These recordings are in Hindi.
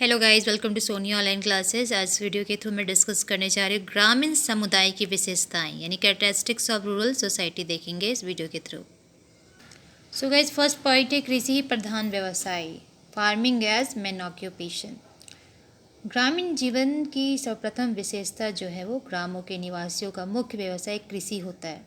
Hello guys, welcome to Sonia online classes. आज इस वीडियो के थ्रू मैं डिस्कस करने जा रही हूँ ग्रामीण समुदाय की विशेषताएं यानी कैरेक्टरिस्टिक्स ऑफ रूरल सोसाइटी देखेंगे इस वीडियो के through. So guys, first point है कृषि प्रधान व्यवसाय, फार्मिंग एज मेन ऑक्यूपेशन। ग्रामीण जीवन की सर्वप्रथम विशेषता जो है वो ग्रामों के निवासियों का मुख्य व्यवसाय कृषि होता है।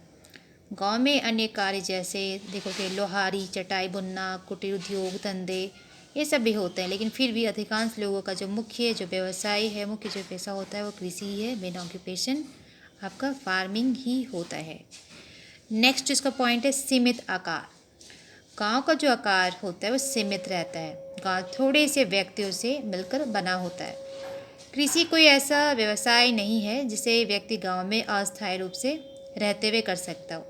गांव में अन्य कार्य जैसे देखो कि लोहारी, चटाई बुनना, कुटीर उद्योग, धंधे ये सब भी होते हैं, लेकिन फिर भी अधिकांश लोगों का जो मुख्य जो व्यवसाय है, मुख्य जो पैसा होता है वो कृषि ही है। मेन ऑक्यूपेशन आपका फार्मिंग ही होता है। नेक्स्ट इसका पॉइंट है सीमित आकार। गांव का जो आकार होता है वो सीमित रहता है। गांव थोड़े से व्यक्तियों से मिलकर बना होता है। कृषि कोई ऐसा व्यवसाय नहीं है जिसे व्यक्ति गांव में अस्थायी रूप से रहते हुए कर सकता हो।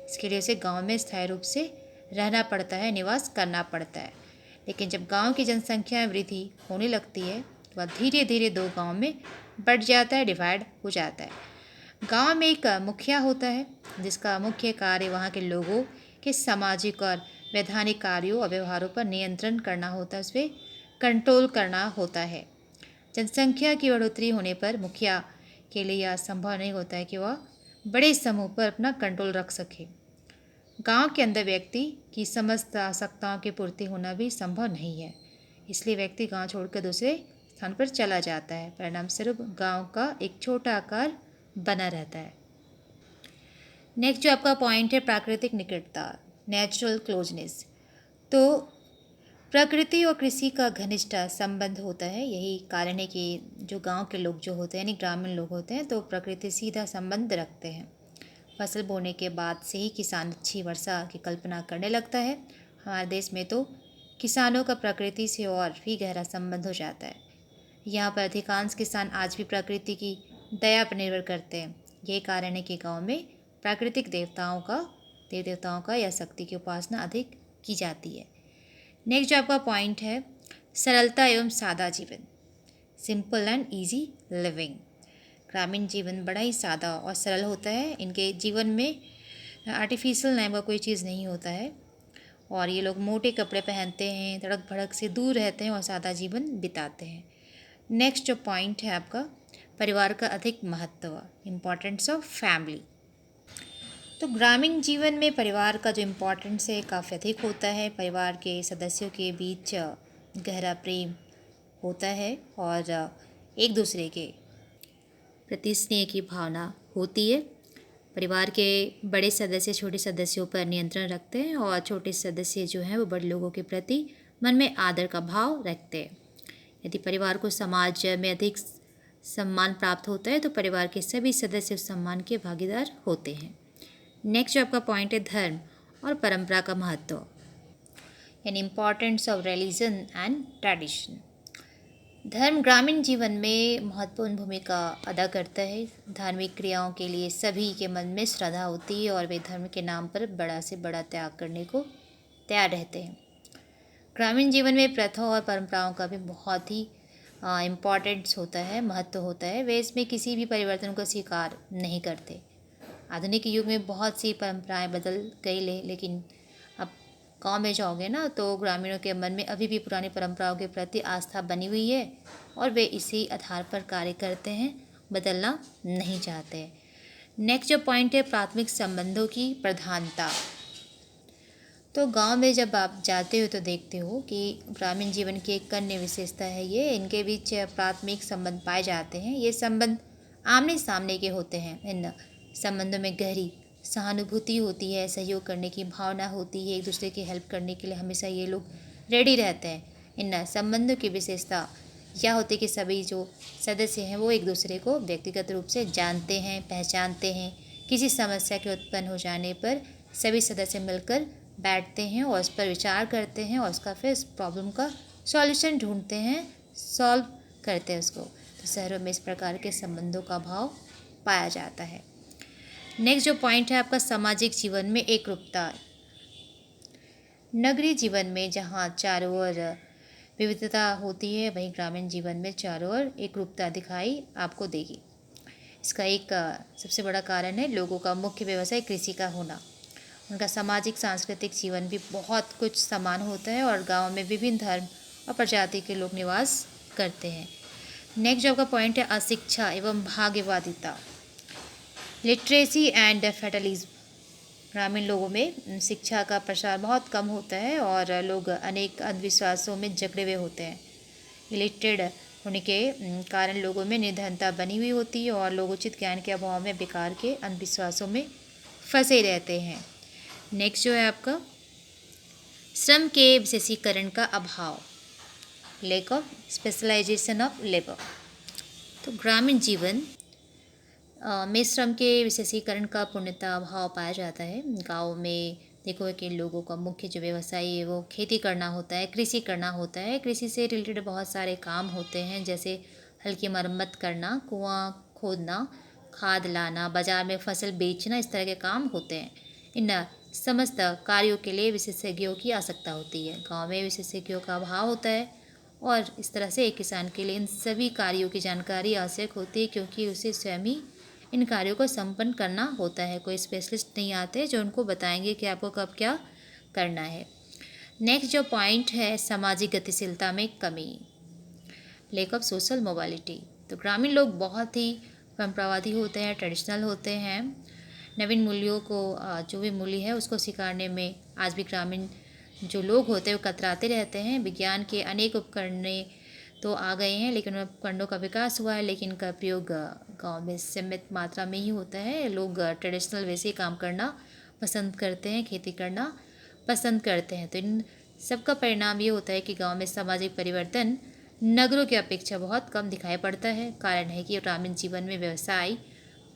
इसके लिए उसे गांव में स्थायी रूप से रहना पड़ता है, निवास करना पड़ता है। लेकिन जब गांव की जनसंख्या वृद्धि होने लगती है तो वह धीरे धीरे दो गांव में बढ़ जाता है, डिवाइड हो जाता है। गांव में एक मुखिया होता है जिसका मुख्य कार्य वहाँ के लोगों के सामाजिक और वैधानिक कार्यों और व्यवहारों पर नियंत्रण करना होता है, उस पर कंट्रोल करना होता है। जनसंख्या की बढ़ोतरी होने पर मुखिया के लिए यह संभव नहीं होता है कि वह बड़े समूह पर अपना कंट्रोल रख सके। गांव के अंदर व्यक्ति की समस्त आवश्यकताओं की पूर्ति होना भी संभव नहीं है, इसलिए व्यक्ति गांव छोड़कर दूसरे स्थान पर चला जाता है। परिणाम स्वरूप गांव का एक छोटा आकार बना रहता है। नेक्स्ट जो आपका पॉइंट है प्राकृतिक निकटता, नेचुरल क्लोजनेस। तो प्रकृति और कृषि का घनिष्ठ संबंध होता है। यही कारण है कि जो गांव के लोग जो होते हैं यानी ग्रामीण लोग होते हैं तो प्रकृति सीधा संबंध रखते हैं। फसल बोने के बाद से ही किसान अच्छी वर्षा की कल्पना करने लगता है। हमारे देश में तो किसानों का प्रकृति से और भी गहरा संबंध हो जाता है। यहाँ पर अधिकांश किसान आज भी प्रकृति की दया पर निर्भर करते हैं। यही कारण है कि गाँव में प्राकृतिक देवताओं का या शक्ति की उपासना अधिक की जाती है। नेक्स्ट जो आपका पॉइंट है सरलता एवं सादा जीवन, सिंपल एंड इजी लिविंग। ग्रामीण जीवन बड़ा ही सादा और सरल होता है। इनके जीवन में आर्टिफिशियल नाम का कोई चीज़ नहीं होता है और ये लोग मोटे कपड़े पहनते हैं, धड़क भड़क से दूर रहते हैं और सादा जीवन बिताते हैं। नेक्स्ट जो पॉइंट है आपका परिवार का अधिक महत्व, इम्पोर्टेंस ऑफ फैमिली। तो ग्रामीण जीवन में परिवार का जो इम्पोर्टेंस है काफ़ी अधिक होता है। परिवार के सदस्यों के बीच गहरा प्रेम होता है और एक दूसरे के प्रति स्नेह की भावना होती है। परिवार के बड़े सदस्य छोटे सदस्यों पर नियंत्रण रखते हैं और छोटे सदस्य जो हैं वो बड़े लोगों के प्रति मन में आदर का भाव रखते हैं। यदि परिवार को समाज में अधिक सम्मान प्राप्त होता है तो परिवार के सभी सदस्य उस सम्मान के भागीदार होते हैं। नेक्स्ट जो आपका पॉइंट है धर्म और परंपरा का महत्व, यानी importance of religion and tradition. धर्म ग्रामीण जीवन में महत्वपूर्ण भूमिका अदा करता है। धार्मिक क्रियाओं के लिए सभी के मन में श्रद्धा होती है और वे धर्म के नाम पर बड़ा से बड़ा त्याग करने को तैयार रहते हैं। ग्रामीण जीवन में प्रथाओं और परंपराओं का भी बहुत ही इम्पॉर्टेंस होता है, महत्व होता है। वे इसमें किसी भी परिवर्तन को स्वीकार नहीं करते। आधुनिक युग में बहुत सी परंपराएं बदल गई लेकिन अब गांव में जाओगे ना तो ग्रामीणों के मन में अभी भी पुरानी परंपराओं के प्रति आस्था बनी हुई है और वे इसी आधार पर कार्य करते हैं, बदलना नहीं चाहते। नेक्स्ट जो पॉइंट है प्राथमिक संबंधों की प्रधानता। तो गांव में जब आप जाते हो तो देखते हो कि ग्रामीण जीवन की एक अन्य विशेषता है ये, इनके बीच प्राथमिक संबंध पाए जाते हैं। ये संबंध आमने सामने के होते हैं। इन संबंधों में गहरी सहानुभूति होती है, सहयोग करने की भावना होती है, एक दूसरे की हेल्प करने के लिए हमेशा ये लोग रेडी रहते हैं। इन संबंधों की विशेषता यह होती है कि सभी जो सदस्य हैं वो एक दूसरे को व्यक्तिगत रूप से जानते हैं, पहचानते हैं। किसी समस्या के उत्पन्न हो जाने पर सभी सदस्य मिलकर बैठते हैं और उस पर विचार करते हैं और उसका फिर इस प्रॉब्लम का सॉल्यूशन ढूंढते हैं, सॉल्व करते हैं उसको। तो शहरों में इस प्रकार के संबंधों का भाव पाया जाता है। नेक्स्ट जो पॉइंट है आपका सामाजिक जीवन में एकरूपता। नगरीय जीवन में जहाँ चारों ओर विविधता होती है वहीं ग्रामीण जीवन में चारों ओर एकरूपता दिखाई आपको देगी। इसका एक सबसे बड़ा कारण है लोगों का मुख्य व्यवसाय कृषि का होना। उनका सामाजिक सांस्कृतिक जीवन भी बहुत कुछ समान होता है और गांव में विभिन्न धर्म और प्रजाति के लोग निवास करते हैं। नेक्स्ट जो आपका पॉइंट है अशिक्षा एवं भाग्यवादिता, लिटरेसी एंड फैटलिज्म। ग्रामीण लोगों में शिक्षा का प्रसार बहुत कम होता है और लोग अनेक अंधविश्वासों में जकड़े हुए होते हैं। इलिटरेट होने के कारण लोगों में निर्धनता बनी हुई होती है और लोग उचित ज्ञान के अभाव में बेकार के अंधविश्वासों में फंसे रहते हैं। नेक्स्ट जो है आपका श्रम के विशेषीकरण का अभाव, lack of specialization of labour. तो ग्रामीण जीवन में श्रम के विशेषीकरण का पूर्णतः अभाव पाया जाता है। गाँव में देखो कि लोगों का मुख्य जो व्यवसाय है वो खेती करना होता है, कृषि करना होता है। कृषि से रिलेटेड बहुत सारे काम होते हैं, जैसे हल्की मरम्मत करना, कुआं खोदना, खाद लाना, बाजार में फसल बेचना, इस तरह के काम होते हैं। इन समस्त कार्यों के लिए विशेषज्ञों की आवश्यकता होती है। गाँव में विशेषज्ञों का अभाव होता है और इस तरह से एक किसान के लिए इन सभी कार्यों की जानकारी आवश्यक होती है, क्योंकि उसे स्वयं ही इन कार्यों को संपन्न करना होता है। कोई स्पेशलिस्ट नहीं आते जो उनको बताएंगे कि आपको कब क्या करना है। नेक्स्ट जो पॉइंट है सामाजिक गतिशीलता में कमी, लैक ऑफ सोशल मोबालिटी। तो ग्रामीण लोग बहुत ही परंपरावादी होते हैं, ट्रेडिशनल होते हैं। नवीन मूल्यों को जो भी मूल्य है उसको स्वीकारने में आज भी ग्रामीण जो लोग होते हैं वो कतराते रहते हैं। विज्ञान के अनेक उपकरण तो आ गए हैं, लेकिन उपकरणों का विकास हुआ है, लेकिन इनका प्रयोग गांव में सीमित मात्रा में ही होता है। लोग ट्रेडिशनल वैसे ही काम करना पसंद करते हैं, खेती करना पसंद करते हैं। तो इन सबका परिणाम ये होता है कि गांव में सामाजिक परिवर्तन नगरों की अपेक्षा बहुत कम दिखाई पड़ता है। कारण है कि ग्रामीण जीवन में व्यवसाय,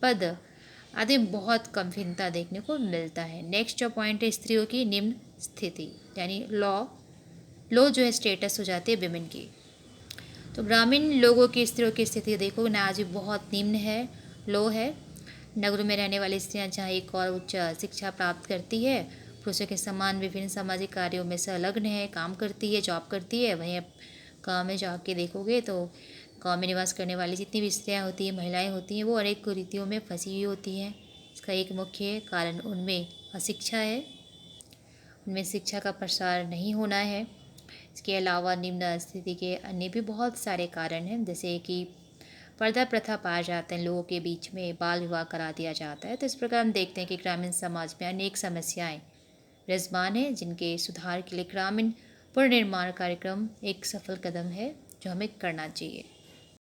पद आदि बहुत कम भिन्नता देखने को मिलता है। नेक्स्ट जो पॉइंट है स्त्रियों की निम्न स्थिति, यानी लो जो है स्टेटस हो जाती है विमेन की। तो ग्रामीण लोगों की स्त्रियों की स्थिति देखो ना आज भी बहुत निम्न है, लो है। नगरों में रहने वाली स्त्रियां जहाँ एक और उच्च शिक्षा प्राप्त करती है, पुरुषों के समान विभिन्न सामाजिक कार्यों में संलग्न है, काम करती है, जॉब करती है। वहीं गाँव में जाके देखोगे तो गाँव में निवास करने वाली जितनी भी स्त्रियाँ होती हैं, महिलाएँ होती हैं, वो अनेक कुरीतियों में फंसी हुई होती हैं। इसका एक मुख्य कारण उनमें अशिक्षा है, उनमें शिक्षा का प्रसार नहीं होना है। इसके अलावा निम्न स्थिति के अन्य भी बहुत सारे कारण हैं, जैसे कि पर्दा प्रथा पाए जाते हैं, लोगों के बीच में बाल विवाह करा दिया जाता है। तो इस प्रकार हम देखते हैं कि ग्रामीण समाज में अनेक समस्याएं विराजमान हैं, जिनके सुधार के लिए ग्रामीण पुनर्निर्माण कार्यक्रम एक सफल कदम है जो हमें करना चाहिए।